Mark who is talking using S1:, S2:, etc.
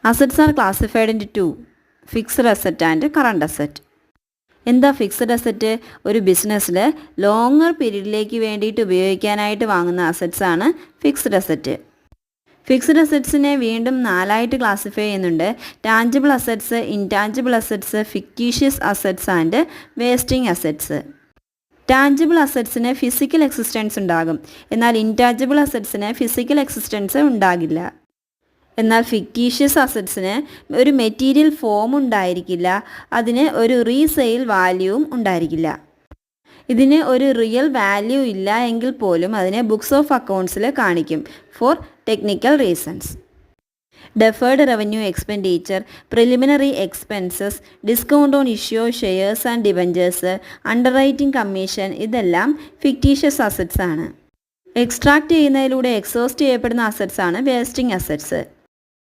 S1: Assets are classified into fixed asset and current asset. എന്താ fixed asset? ഒരു ബിസിനസ്സിൽ longer പീരീഡിലേക്ക് വേണ്ടിയിട്ട് ഉപയോഗിക്കാനായിട്ട് വാങ്ങുന്ന അസറ്റ്സാണ് ഫിക്സ്ഡ് അസറ്റ്. ഫിക്സ്ഡ് അസറ്റ്സിനെ വീണ്ടും 4ആയിട്ട് ക്ലാസിഫൈ ചെയ്യുന്നുണ്ട്. Tangible assets, intangible assets, fictitious assets and wasting assets. Tangible അസറ്റ്സിന് ഫിസിക്കൽ എക്സിസ്റ്റൻസ് ഉണ്ടാകും, എന്നാൽ ഇൻടാഞ്ചിബിൾ അസറ്റ്സിന് ഫിസിക്കൽ എക്സിസ്റ്റൻസ് ഉണ്ടാകില്ല. എന്നാൽ ഫിക്റ്റീഷ്യസ് അസറ്റ്സിന് ഒരു മെറ്റീരിയൽ ഫോം ഉണ്ടായിരിക്കില്ല, അതിന് ഒരു റീസെയിൽ വാല്യൂവും ഉണ്ടായിരിക്കില്ല. ഇതിന് ഒരു റിയൽ വാല്യൂ ഇല്ല എങ്കിൽ പോലും അതിനെ ബുക്സ് ഓഫ് അക്കൗണ്ട്സിൽ കാണിക്കും for technical reasons. Deferred revenue expenditure, preliminary expenses, discount on issue of shares and debentures, underwriting commission, ഇതെല്ലാം ഫിക്റ്റീഷ്യസ് അസറ്റ്സ് ആണ്. എക്സ്ട്രാക്ട് ചെയ്യുന്നതിലൂടെ എക്സോസ്റ്റ് ചെയ്യപ്പെടുന്ന അസറ്റ്സ് ആണ് വേസ്റ്റിംഗ് അസറ്റ്സ്.